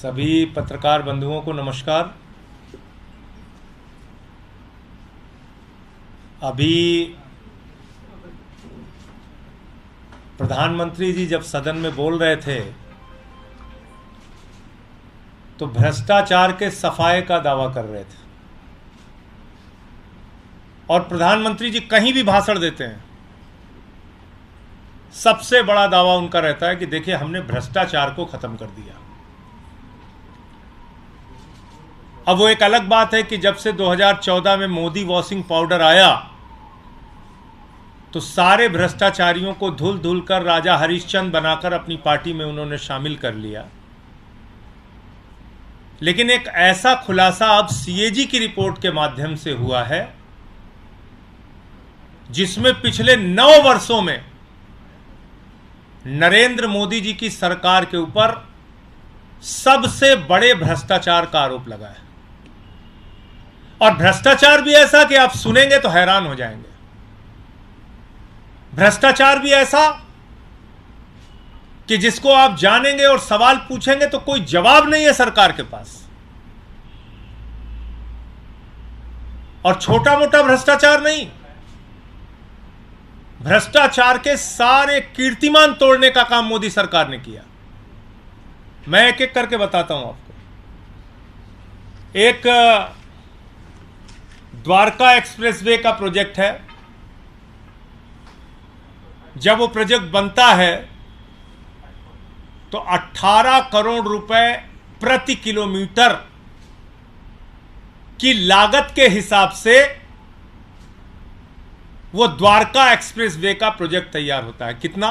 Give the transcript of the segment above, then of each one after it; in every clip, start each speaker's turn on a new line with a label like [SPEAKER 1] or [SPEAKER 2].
[SPEAKER 1] सभी पत्रकार बंधुओं को नमस्कार। अभी प्रधानमंत्री जी जब सदन में बोल रहे थे तो भ्रष्टाचार के सफाए का दावा कर रहे थे। और प्रधानमंत्री जी कहीं भी भाषण देते हैं, सबसे बड़ा दावा उनका रहता है कि देखिए हमने भ्रष्टाचार को खत्म कर दिया। अब वो एक अलग बात है कि जब से 2014 में मोदी वॉशिंग पाउडर आया तो सारे भ्रष्टाचारियों को धुल धुल कर राजा हरिश्चंद्र बनाकर अपनी पार्टी में उन्होंने शामिल कर लिया। लेकिन एक ऐसा खुलासा अब सीएजी की रिपोर्ट के माध्यम से हुआ है जिसमें पिछले 9 वर्षों में नरेंद्र मोदी जी की सरकार के ऊपर सबसे बड़े भ्रष्टाचार का आरोप लगा है। और भ्रष्टाचार भी ऐसा कि आप सुनेंगे तो हैरान हो जाएंगे। भ्रष्टाचार भी ऐसा कि जिसको आप जानेंगे और सवाल पूछेंगे तो कोई जवाब नहीं है सरकार के पास। और छोटा मोटा भ्रष्टाचार नहीं, भ्रष्टाचार के सारे कीर्तिमान तोड़ने का काम मोदी सरकार ने किया। मैं एक एक करके बताता हूं आपको। एक द्वारका एक्सप्रेसवे का प्रोजेक्ट है। जब वो प्रोजेक्ट बनता है तो 18 करोड़ रुपए प्रति किलोमीटर की लागत के हिसाब से वो द्वारका एक्सप्रेसवे का प्रोजेक्ट तैयार होता है। कितना?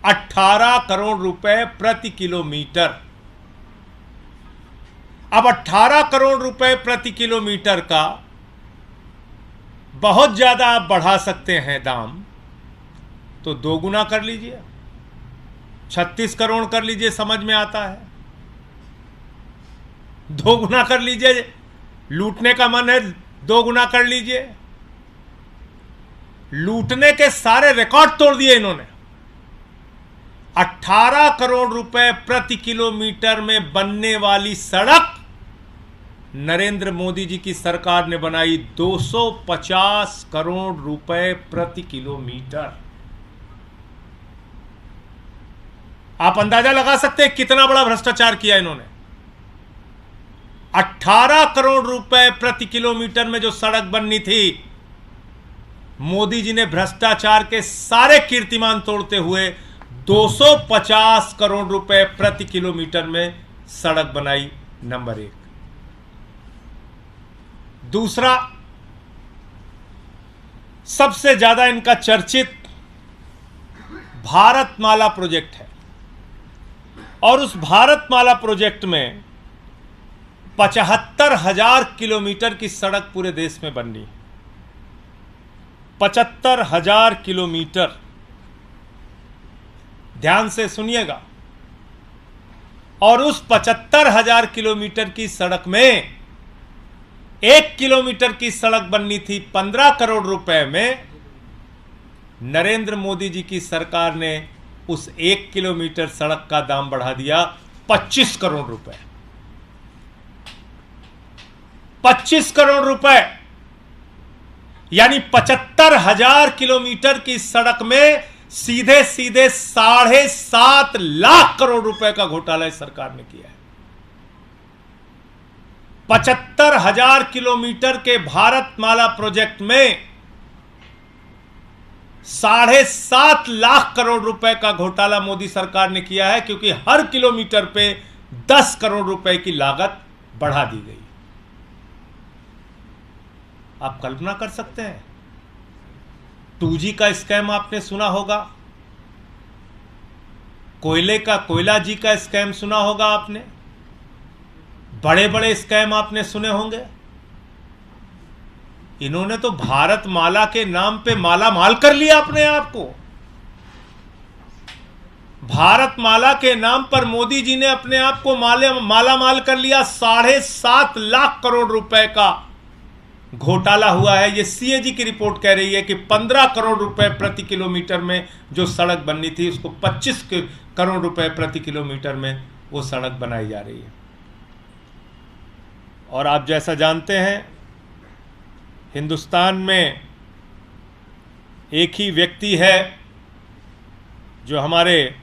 [SPEAKER 1] 18 करोड़ रुपए प्रति किलोमीटर। अब 18 करोड़ रुपए प्रति किलोमीटर का बहुत ज्यादा आप बढ़ा सकते हैं दाम, तो 2 गुना कर लीजिए, 36 करोड़ कर लीजिए, समझ में आता है। 2 गुना कर लीजिए, लूटने का मन है 2 गुना कर लीजिए। लूटने के सारे रिकॉर्ड तोड़ दिए इन्होंने। 18 करोड़ रुपए प्रति किलोमीटर में बनने वाली सड़क नरेंद्र मोदी जी की सरकार ने बनाई 250 करोड़ रुपए प्रति किलोमीटर। आप अंदाजा लगा सकते हैं कितना बड़ा भ्रष्टाचार किया इन्होंने। 18 करोड़ रुपए प्रति किलोमीटर में जो सड़क बननी थी, मोदी जी ने भ्रष्टाचार के सारे कीर्तिमान तोड़ते हुए 250 करोड़ रुपए प्रति किलोमीटर में सड़क बनाई। नंबर 1। दूसरा, सबसे ज्यादा इनका चर्चित भारतमाला प्रोजेक्ट है। और उस भारतमाला प्रोजेक्ट में 75,000 किलोमीटर की सड़क पूरे देश में बननी। 75,000 किलोमीटर। ध्यान से सुनिएगा। और उस 75,000 किलोमीटर की सड़क में 1 किलोमीटर की सड़क बननी थी 15 करोड़ रुपए में। नरेंद्र मोदी जी की सरकार ने उस 1 किलोमीटर सड़क का दाम बढ़ा दिया 25 करोड़ रुपए। 25 करोड़ रुपए, यानी 75,000 किलोमीटर की सड़क में सीधे सीधे 7.5 लाख करोड़ रुपए का घोटाला इस सरकार ने किया है। 75,000 किलोमीटर के भारतमाला प्रोजेक्ट में 7.5 लाख करोड़ रुपए का घोटाला मोदी सरकार ने किया है, क्योंकि हर किलोमीटर पे 10 करोड़ रुपए की लागत बढ़ा दी गई। आप कल्पना कर सकते हैं। 2G का स्कैम आपने सुना होगा, कोयला जी का स्कैम सुना होगा आपने, बड़े बड़े स्कैम आपने सुने होंगे। इन्होंने तो भारतमाला के नाम पे माला माल कर लिया अपने आप को। भारतमाला के नाम पर मोदी जी ने अपने आप को माला माल कर लिया। 7.5 लाख करोड़ रुपए का घोटाला हुआ है। ये सीएजी की रिपोर्ट कह रही है कि 15 करोड़ रुपए प्रति किलोमीटर में जो सड़क बननी थी उसको 25 करोड़ रुपए प्रति किलोमीटर में वो सड़क बनाई जा रही है। और आप जैसा जानते हैं, हिंदुस्तान में एक ही व्यक्ति है जो हमारे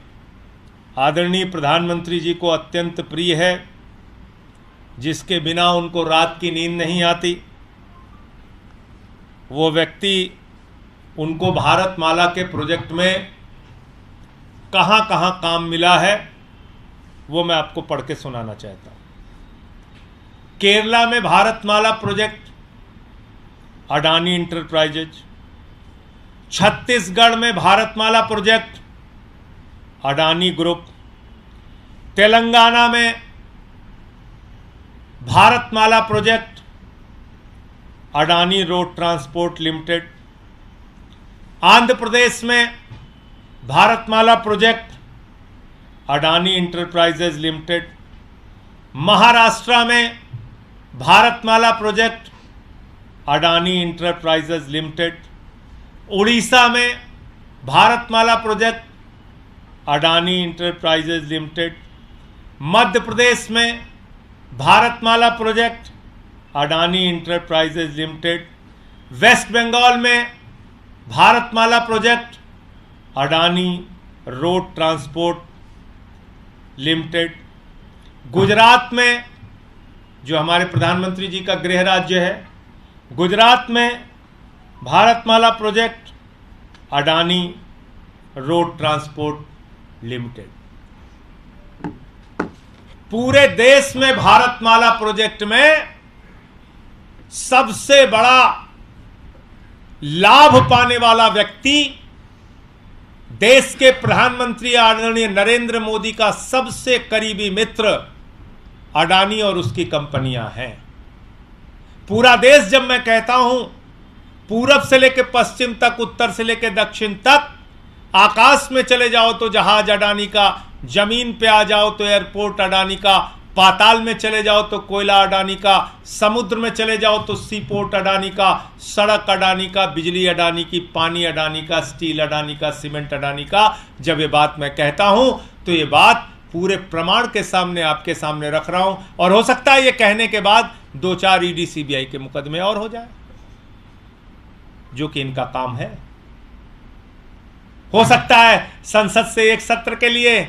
[SPEAKER 1] आदरणीय प्रधानमंत्री जी को अत्यंत प्रिय है, जिसके बिना उनको रात की नींद नहीं आती। वो व्यक्ति, उनको भारतमाला के प्रोजेक्ट में कहाँ कहाँ काम मिला है वो मैं आपको पढ़ के सुनाना चाहता हूँ। केरला में भारतमाला प्रोजेक्ट अडानी इंटरप्राइजेज, छत्तीसगढ़ में भारतमाला प्रोजेक्ट अडानी ग्रुप, तेलंगाना में Bharatmala project Adani road transport limited, Andhra Pradesh में Bharatmala project Adani enterprises limited, Maharashtra में Bharatmala project Adani enterprises limited, Orissa में Bharatmala project Adani enterprises limited, Madhya Pradesh में Bharatmala project Adani enterprises limited, west Bengal में Bharatmala project Adani road transport limited, Gujarat में, जो हमारे प्रधानमंत्री जी का गृह राज्य है, गुजरात में Bharatmala project Adani road transport limited. पूरे देश में भारतमाला प्रोजेक्ट में सबसे बड़ा लाभ पाने वाला व्यक्ति देश के प्रधानमंत्री आदरणीय नरेंद्र मोदी का सबसे करीबी मित्र अडानी और उसकी कंपनियां हैं। पूरा देश, जब मैं कहता हूं पूरब से लेकर पश्चिम तक, उत्तर से लेकर दक्षिण तक, आकाश में चले जाओ तो जहाज अडानी का, जमीन पे आ जाओ तो एयरपोर्ट अडानी का, पाताल में चले जाओ तो कोयला अडानी का, समुद्र में चले जाओ तो सी पोर्ट अडानी का, सड़क अडानी का, बिजली अडानी की, पानी अडानी का, स्टील अडानी का, सीमेंट अडानी का। जब ये बात मैं कहता हूं तो ये बात पूरे प्रमाण के सामने आपके सामने रख रहा हूं। और हो सकता है ये कहने के बाद 2-4 ईडी सीबीआई के मुकदमे और हो जाए, जो कि इनका काम है। हो सकता है संसद से एक सत्र के लिए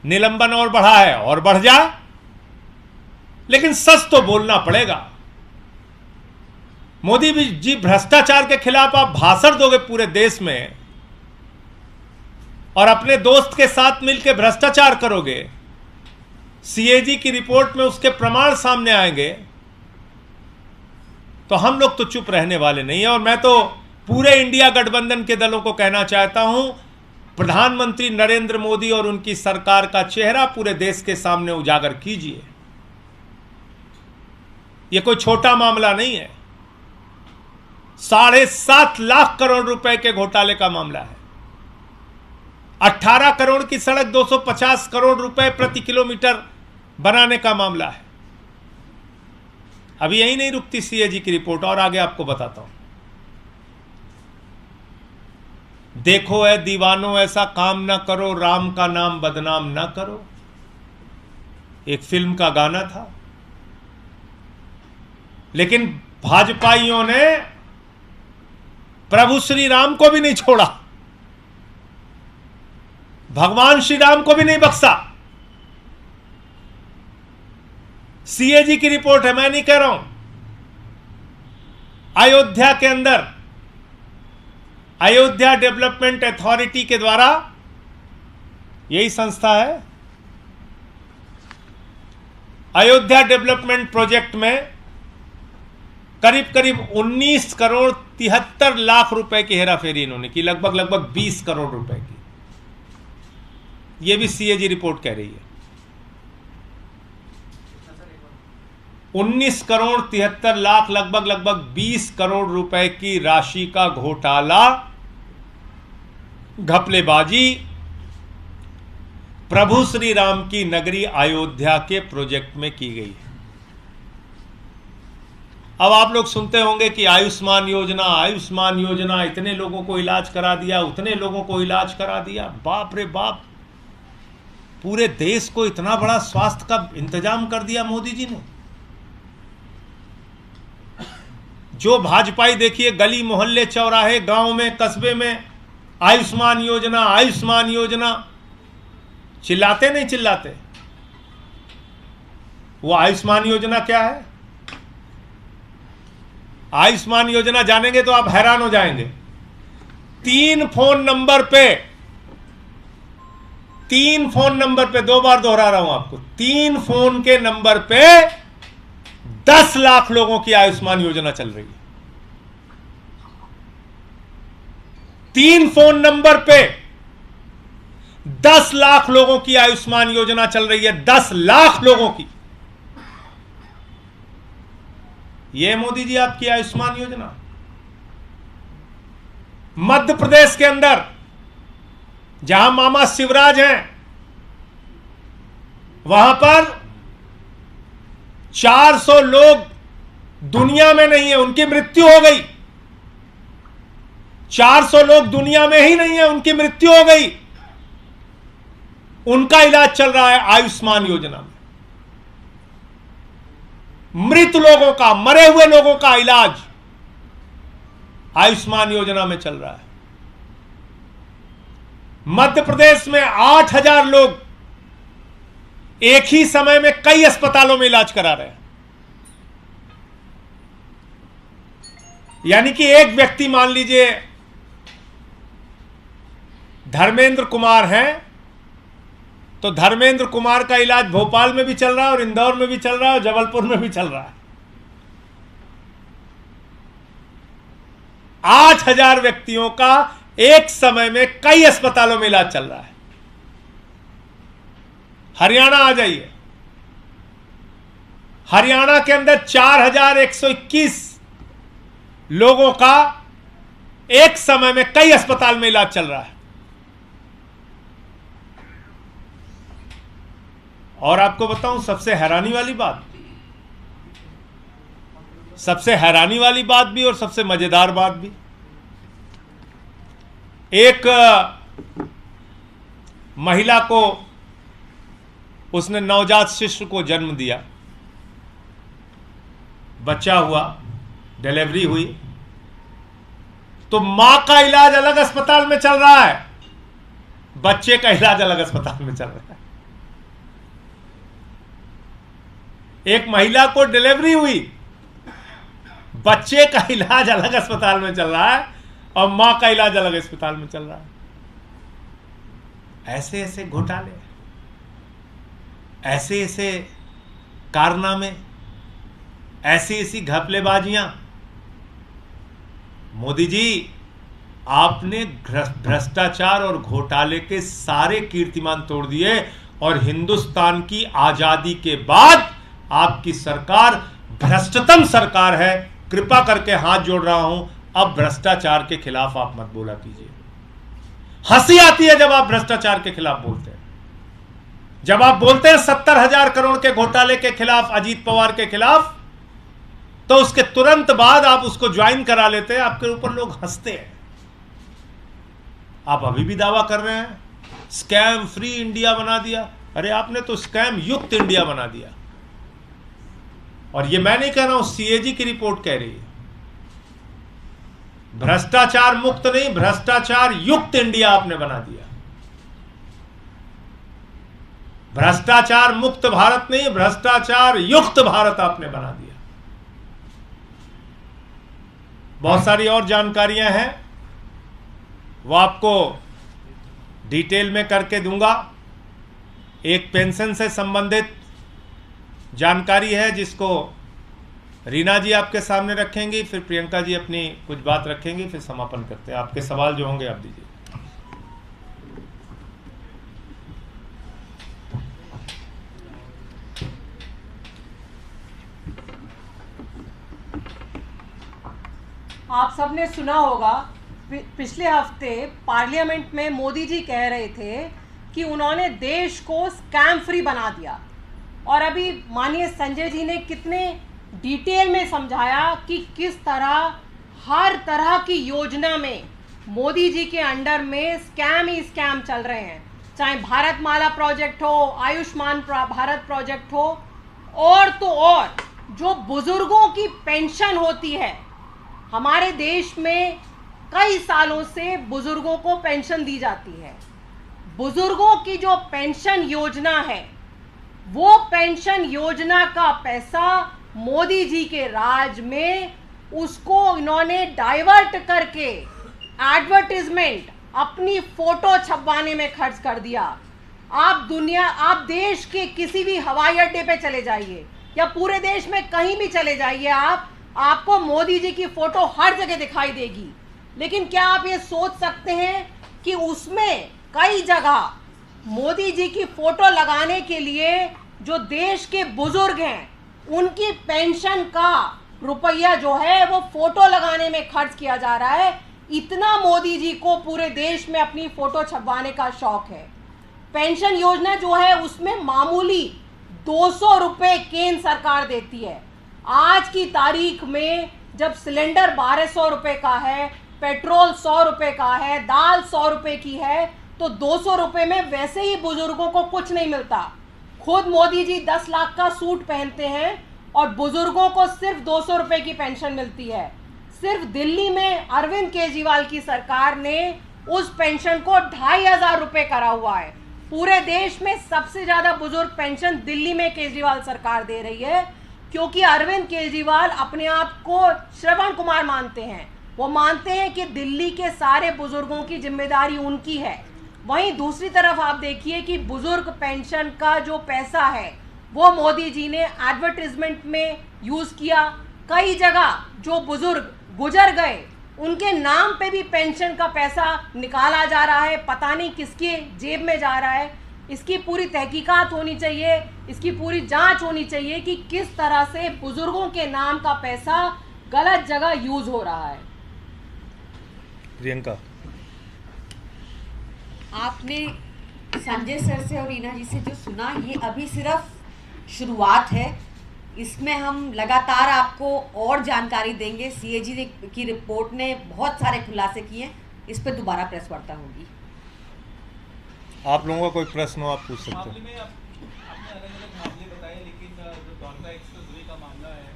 [SPEAKER 1] निलंबन और बढ़ा है और बढ़ जाए, लेकिन सच तो बोलना पड़ेगा। मोदी जी, भ्रष्टाचार के खिलाफ आप भाषण दोगे पूरे देश में और अपने दोस्त के साथ मिलकर भ्रष्टाचार करोगे, सीएजी की रिपोर्ट में उसके प्रमाण सामने आएंगे, तो हम लोग तो चुप रहने वाले नहीं है। और मैं तो पूरे इंडिया गठबंधन के दलों को कहना चाहता हूं, प्रधानमंत्री नरेंद्र मोदी और उनकी सरकार का चेहरा पूरे देश के सामने उजागर कीजिए। यह कोई छोटा मामला नहीं है, 7.5 लाख करोड़ रुपए के घोटाले का मामला है। 18 करोड़ की सड़क 250 करोड़ रुपए प्रति किलोमीटर बनाने का मामला है। अभी यही नहीं रुकती सीएजी की रिपोर्ट, और आगे आपको बताता हूं। देखो ऐ दीवानों, ऐसा काम ना करो, राम का नाम बदनाम ना करो, एक फिल्म का गाना था। लेकिन भाजपाइयों ने प्रभु श्री राम को भी नहीं छोड़ा, भगवान श्री राम को भी नहीं बख्शा। सीएजी की रिपोर्ट है, मैं नहीं कह रहा हूं। अयोध्या के अंदर अयोध्या डेवलपमेंट अथॉरिटी के द्वारा, यही संस्था है, अयोध्या डेवलपमेंट प्रोजेक्ट में करीब करीब 19 करोड़ 73 लाख रुपए की हेराफेरी इन्होंने की, लगभग 20 करोड़ रुपए की। यह भी सीएजी रिपोर्ट कह रही है। 19 करोड़ 73 लाख, लगभग 20 करोड़ रुपए की राशि का घोटाला, घपलेबाजी प्रभु श्री राम की नगरी अयोध्या के प्रोजेक्ट में की गई है। अब आप लोग सुनते होंगे कि आयुष्मान योजना, इतने लोगों को इलाज करा दिया, उतने लोगों को इलाज करा दिया। बाप रे बाप, पूरे देश को इतना बड़ा स्वास्थ्य का इंतजाम कर दिया मोदी जी ने। जो भाजपाई देखिए गली मोहल्ले चौराहे गांव में कस्बे में आयुष्मान योजना आयुष्मान योजना, चिल्लाते नहीं चिल्लाते? वो आयुष्मान योजना क्या है? आयुष्मान योजना जानेंगे तो आप हैरान हो जाएंगे। 3 फोन नंबर पे 2 बार दोहरा रहा हूं आपको, 3 फोन के नंबर पे 10 लाख लोगों की आयुष्मान योजना चल रही है। 3 फोन नंबर पे 10 लाख लोगों की आयुष्मान योजना चल रही है। 10 लाख लोगों की। यह मोदी जी आपकी आयुष्मान योजना। मध्य प्रदेश के अंदर जहां मामा शिवराज हैं, वहां पर 400 लोग दुनिया में नहीं है, उनकी मृत्यु हो गई। 400 लोग दुनिया में ही नहीं है, उनकी मृत्यु हो गई। उनका इलाज चल रहा है आयुष्मान योजना में। मृत लोगों का, मरे हुए लोगों का इलाज आयुष्मान योजना में चल रहा है। मध्य प्रदेश में 8,000 लोग एक ही समय में कई अस्पतालों में इलाज करा रहे हैं। यानी कि एक व्यक्ति, मान लीजिए धर्मेंद्र कुमार हैं, तो धर्मेंद्र कुमार का इलाज भोपाल में भी चल रहा है और इंदौर में भी चल रहा है और जबलपुर में भी चल रहा है। 8,000 व्यक्तियों का एक समय में कई अस्पतालों में इलाज चल रहा है। हरियाणा आ जाइए, हरियाणा के अंदर 4,121 लोगों का एक समय में कई अस्पताल में इलाज चल रहा है। और आपको बताऊं सबसे हैरानी वाली बात भी और सबसे मजेदार बात भी, एक महिला को, उसने नवजात शिशु को जन्म दिया, बच्चा हुआ, डिलीवरी हुई, तो मां का इलाज अलग अस्पताल में चल रहा है, बच्चे का इलाज अलग अस्पताल में चल रहा है। एक महिला को डिलीवरी हुई, बच्चे का इलाज अलग अस्पताल में चल रहा है और मां का इलाज अलग अस्पताल में चल रहा है। ऐसे ऐसे घोटाले, ऐसे ऐसे कारनामे, ऐसी ऐसी घपलेबाजियां। मोदी जी, आपने भ्रष्टाचार और घोटाले के सारे कीर्तिमान तोड़ दिए और हिंदुस्तान की आजादी के बाद आपकी सरकार भ्रष्टतम सरकार है। कृपा करके हाथ जोड़ रहा हूं, अब भ्रष्टाचार के खिलाफ आप मत बोला कीजिए। हंसी आती है जब आप भ्रष्टाचार के खिलाफ बोलते हैं। जब आप बोलते हैं 70,000 करोड़ के घोटाले के खिलाफ, अजीत पवार के खिलाफ, तो उसके तुरंत बाद आप उसको ज्वाइन करा लेते हैं, आपके ऊपर लोग हंसते हैं। आप अभी भी दावा कर रहे हैं स्कैम फ्री इंडिया बना दिया। अरे आपने तो स्कैम युक्त इंडिया बना दिया। और ये मैं नहीं कह रहा हूं, सीएजी की रिपोर्ट कह रही है। भ्रष्टाचार मुक्त नहीं, भ्रष्टाचार युक्त इंडिया आपने बना दिया। भ्रष्टाचार मुक्त भारत नहीं, भ्रष्टाचार युक्त भारत आपने बना दिया। बहुत सारी और जानकारियां हैं, वो आपको डिटेल में करके दूंगा। एक पेंशन से संबंधित जानकारी है जिसको रीना जी आपके सामने रखेंगी, फिर प्रियंका जी अपनी कुछ बात रखेंगी, फिर समापन करते हैं। आपके सवाल जो होंगे आप दीजिए।
[SPEAKER 2] आप सबने सुना होगा, पिछले हफ्ते पार्लियामेंट में मोदी जी कह रहे थे कि उन्होंने देश को स्कैम फ्री बना दिया। और अभी माननीय संजय जी ने कितने डिटेल में समझाया कि किस तरह हर तरह की योजना में मोदी जी के अंडर में स्कैम ही स्कैम चल रहे हैं। चाहे भारतमाला प्रोजेक्ट हो, आयुष्मान भारत प्रोजेक्ट हो, और तो और जो बुजुर्गों की पेंशन होती है, हमारे देश में कई सालों से बुजुर्गों को पेंशन दी जाती है। बुजुर्गों की जो पेंशन योजना है, वो पेंशन योजना का पैसा मोदी जी के राज में उसको इन्होंने डाइवर्ट करके एडवर्टाइजमेंट, अपनी फोटो छपवाने में खर्च कर दिया। आप देश के किसी भी हवाई अड्डे पे चले जाइए या पूरे देश में कहीं भी चले जाइए, आपको मोदी जी की फोटो हर जगह दिखाई देगी। लेकिन क्या आप ये सोच सकते हैं कि उसमें कई जगह मोदी जी की फोटो लगाने के लिए जो देश के बुजुर्ग हैं, उनकी पेंशन का रुपया जो है वो फोटो लगाने में खर्च किया जा रहा है। इतना मोदी जी को पूरे देश में अपनी फोटो छपवाने का शौक है। पेंशन योजना जो है उसमें मामूली 200 रुपए केंद्र सरकार देती है। आज की तारीख में जब सिलेंडर 1200 रुपए का है, पेट्रोल 100 रुपए का है, दाल 100 रुपए की है, तो 200 रुपए में वैसे ही बुजुर्गों को कुछ नहीं मिलता। खुद मोदी जी 10 लाख का सूट पहनते हैं और बुजुर्गों को सिर्फ 200 रुपए की पेंशन मिलती है। सिर्फ दिल्ली में अरविंद केजरीवाल की सरकार ने उस पेंशन को 2500 रुपए करा हुआ है। पूरे देश में सबसे ज्यादा बुजुर्ग पेंशन दिल्ली में केजरीवाल सरकार दे रही है, क्योंकि अरविंद केजरीवाल अपने आप को श्रवण कुमार मानते हैं। वो मानते हैं कि दिल्ली के सारे बुजुर्गों की जिम्मेदारी उनकी है। वहीं दूसरी तरफ आप देखिए कि बुजुर्ग पेंशन का जो पैसा है वो मोदी जी ने एडवर्टाइजमेंट में यूज़ किया। कई जगह जो बुजुर्ग गुजर गए उनके नाम पे भी पेंशन का पैसा निकाला जा रहा है, पता नहीं किसके जेब में जा रहा है। इसकी पूरी तहकीकात होनी चाहिए, इसकी पूरी जांच होनी चाहिए कि किस तरह से बुजुर्गों के नाम का पैसा गलत जगह यूज हो रहा है।
[SPEAKER 1] प्रियंका,
[SPEAKER 3] आपने संजय सर से और रीना जी से जो सुना, ये अभी सिर्फ शुरुआत है। इसमें हम लगातार आपको और जानकारी देंगे। सीएजी की रिपोर्ट ने बहुत सारे खुलासे किए, इस पर दोबारा प्रेस वार्ता होगी।
[SPEAKER 1] आप लोगों का कोई प्रश्न हो आप पूछ सकते
[SPEAKER 4] मामले
[SPEAKER 1] हैं।
[SPEAKER 4] में आपने अलग-अलग मामले बताए, लेकिन जो द्वारका एक्सप्रेसवे का मामला है,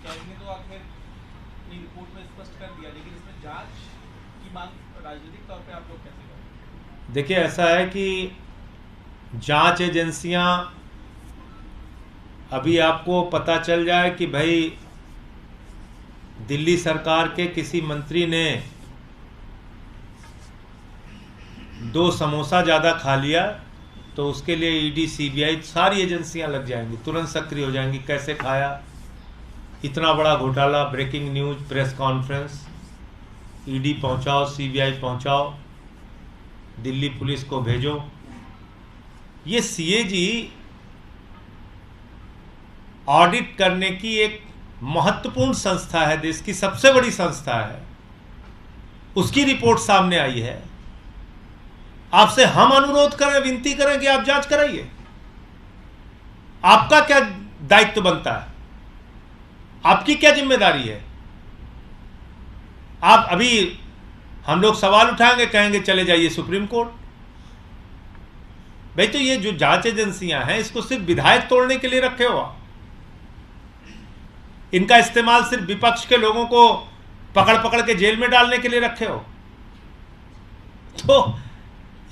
[SPEAKER 4] कैग ने तो आखिर अपनी रिपोर्ट में स्पष्ट कर दिया, लेकिन इसमें जांच की मांग राजनीतिक तौर पे आप लोग कैसे करेंगे?
[SPEAKER 1] देखिए, ऐसा है कि जांच एजेंसियां, अभी आपको पता चल जाए कि भाई दिल्ली सरकार के किसी मंत्री ने 2 समोसा ज़्यादा खा लिया, तो उसके लिए ईडी, सीबीआई सारी एजेंसियां लग जाएंगी, तुरंत सक्रिय हो जाएंगी। कैसे खाया, इतना बड़ा घोटाला, breaking news, press conference, ED पहुंचाओ, सीबीआई पहुंचाओ, दिल्ली पुलिस को भेजो। ये सीएजी ऑडिट करने की एक महत्वपूर्ण संस्था है, देश की सबसे बड़ी संस्था है। उसकी रिपोर्ट सामने आई है। आपसे हम अनुरोध करें, विनती करें कि आप जांच कराइए। आपका क्या दायित्व बनता है, आपकी क्या जिम्मेदारी है? आप अभी हम लोग सवाल उठाएंगे, कहेंगे चले जाइए सुप्रीम कोर्ट। भाई, तो ये जो जांच एजेंसियां हैं, इसको सिर्फ विधायक तोड़ने के लिए रखे हो आप। इनका इस्तेमाल सिर्फ विपक्ष के लोगों को पकड़ पकड़ के जेल में डालने के लिए रखे हो। तो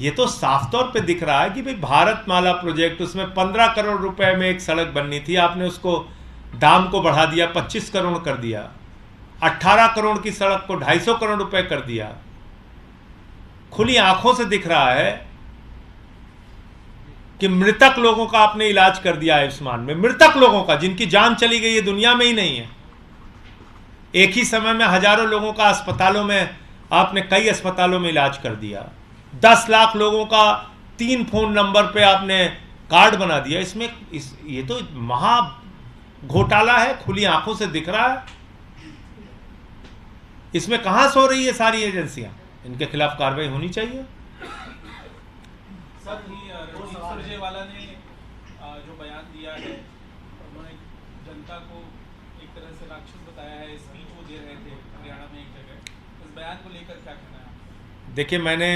[SPEAKER 1] ये तो साफ तौर पे दिख रहा है कि भाई भारतमाला प्रोजेक्ट, उसमें 15 करोड़ रुपए में एक सड़क बननी थी, आपने उसको दाम को बढ़ा दिया, 25 करोड़ कर दिया। 18 करोड़ की सड़क को 250 करोड़ रुपए कर दिया। खुली आंखों से दिख रहा है कि मृतक लोगों का आपने इलाज कर दिया आयुष्मान में, मृतक लोगों का, जिनकी जान चली गई है, दुनिया में ही नहीं है। एक ही समय में हजारों लोगों का अस्पतालों में, आपने कई अस्पतालों में इलाज कर दिया। 10 लाख लोगों का 3 फोन नंबर पे आपने कार्ड बना दिया। ये तो महा घोटाला है, खुली आंखों से दिख रहा है। इसमें कहां सो रही है सारी एजेंसियां? इनके खिलाफ कार्रवाई होनी चाहिए।
[SPEAKER 4] सर, रणदीप सुरजेवाला ने जो बयान दिया है, उन्होंने जनता को एक तरह से राक्षस बताया है। स्पीच वो दे रहे थे हरियाणा में एक जगह, इस बयान को लेकर क्या कहना है?
[SPEAKER 1] देखिए, मैंने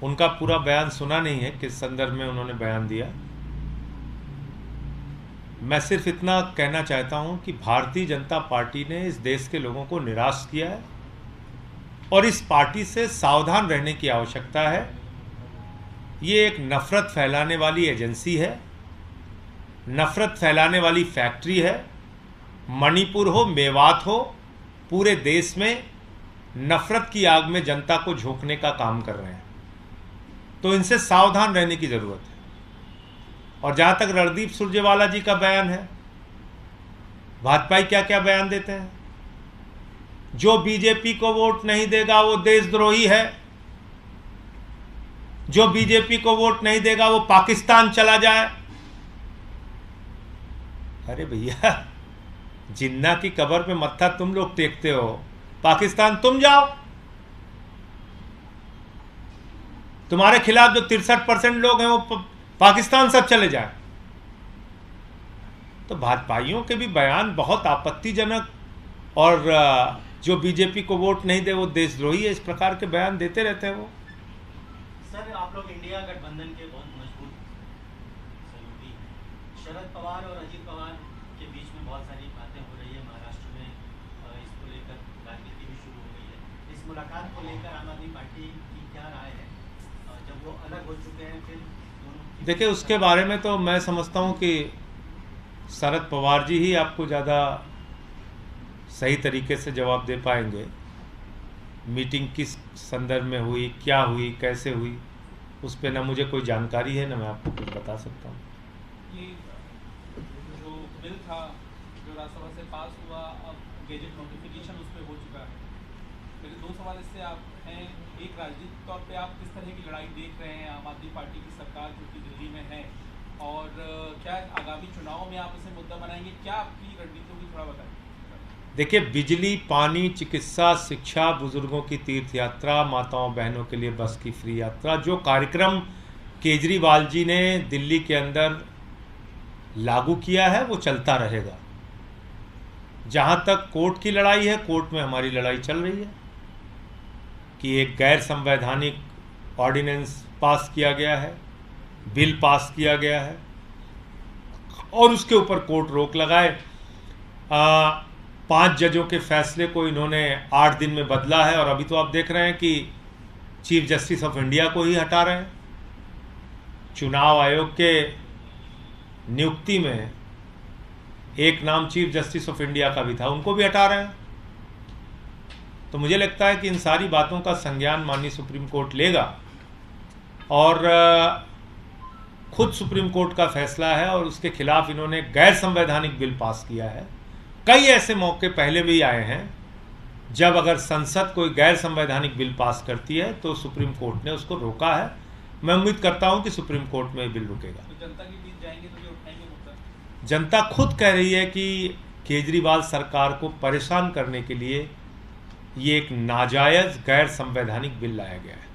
[SPEAKER 1] उनका पूरा बयान सुना नहीं है, किस संदर्भ में उन्होंने बयान दिया। मैं सिर्फ इतना कहना चाहता हूं कि भारतीय जनता पार्टी ने इस देश के लोगों को निराश किया है और इस पार्टी से सावधान रहने की आवश्यकता है। ये एक नफरत फैलाने वाली एजेंसी है, नफरत फैलाने वाली फैक्ट्री है। मणिपुर हो, मेवात हो, पूरे देश में नफरत की आग में जनता को झोंकने का काम कर रहे हैं। तो इनसे सावधान रहने की जरूरत है। और जहां तक रणदीप सुरजेवाला जी का बयान है, भाजपाई क्या क्या बयान देते हैं। जो बीजेपी को वोट नहीं देगा वो देशद्रोही है, जो बीजेपी को वोट नहीं देगा वो पाकिस्तान चला जाए। अरे भैया, जिन्ना की कब्र पे मत्था तुम लोग टेकते हो, पाकिस्तान तुम जाओ। तुम्हारे खिलाफ जो 63% लोग हैं वो पाकिस्तान सब चले जाए। तो भाजपाइयों के भी बयान बहुत आपत्तिजनक, और जो बीजेपी को वोट नहीं दे वो देशद्रोही है, इस प्रकार के बयान देते रहते हैं वो।
[SPEAKER 5] सर, आप लोग इंडिया गठबंधन के बहुत मजबूत सहयोगी हैं। शरद पवार और अजीत पवार के बीच में बहुत सारी बातें हो रही है महाराष्ट्र में, इसको लेकर राजनीति भी शुरू हो गई है। इस मुलाकात को लेकर आम आदमी पार्टी की क्या राय है, जब वो अलग हो चुके हैं फिर दोनों?
[SPEAKER 1] देखिए, उसके बारे में तो मैं समझता हूं कि शरद पवार जी ही आपको ज़्यादा सही तरीके से जवाब दे पाएंगे। मीटिंग किस संदर्भ में हुई, क्या हुई, कैसे हुई, उस पर ना मुझे कोई जानकारी है, ना मैं आपको कुछ बता सकता हूँ।
[SPEAKER 4] ये जो बिल था जो राज्यसभा से पास हुआ, अब गैजेट नोटिफिकेशन उस पर हो चुका है। मेरे दो सवाल इससे आप हैं। एक, राजनीतिक तौर पे आप किस तरह की लड़ाई देख रहे हैं आम आदमी पार्टी की सरकार जो कि दिल्ली में है, और क्या आगामी चुनाव में आप इसे मुद्दा बनाएंगे? क्या आपकी रणनीति होगी, थोड़ा बताइए।
[SPEAKER 1] देखिए, बिजली, पानी, चिकित्सा, शिक्षा, बुजुर्गों की तीर्थ यात्रा, माताओं बहनों के लिए बस की फ्री यात्रा, जो कार्यक्रम केजरीवाल जी ने दिल्ली के अंदर लागू किया है वो चलता रहेगा। जहां तक कोर्ट की लड़ाई है, कोर्ट में हमारी लड़ाई चल रही है कि एक गैर संवैधानिक ऑर्डिनेंस पास किया गया है, बिल पास किया गया है, और उसके ऊपर कोर्ट रोक लगाए। 5 जजों के फैसले को इन्होंने 8 दिन में बदला है, और अभी तो आप देख रहे हैं कि चीफ जस्टिस ऑफ इंडिया को ही हटा रहे हैं। चुनाव आयोग के नियुक्ति में एक नाम चीफ जस्टिस ऑफ इंडिया का भी था, उनको भी हटा रहे हैं। तो मुझे लगता है कि इन सारी बातों का संज्ञान माननीय सुप्रीम कोर्ट लेगा, और खुद सुप्रीम कोर्ट का फैसला है और उसके खिलाफ इन्होंने गैर संवैधानिक बिल पास किया है। कई ऐसे मौके पहले भी आए हैं जब अगर संसद कोई गैर संवैधानिक बिल पास करती है तो सुप्रीम कोर्ट ने उसको रोका है। मैं उम्मीद करता हूं कि सुप्रीम कोर्ट में बिल रुकेगा।
[SPEAKER 4] तो जनता के बीच जाएंगे तो ये उठाएंगे मुद्दा?
[SPEAKER 1] जनता खुद कह रही है कि केजरीवाल सरकार को परेशान करने के लिए ये एक नाजायज गैर संवैधानिक बिल लाया गया है।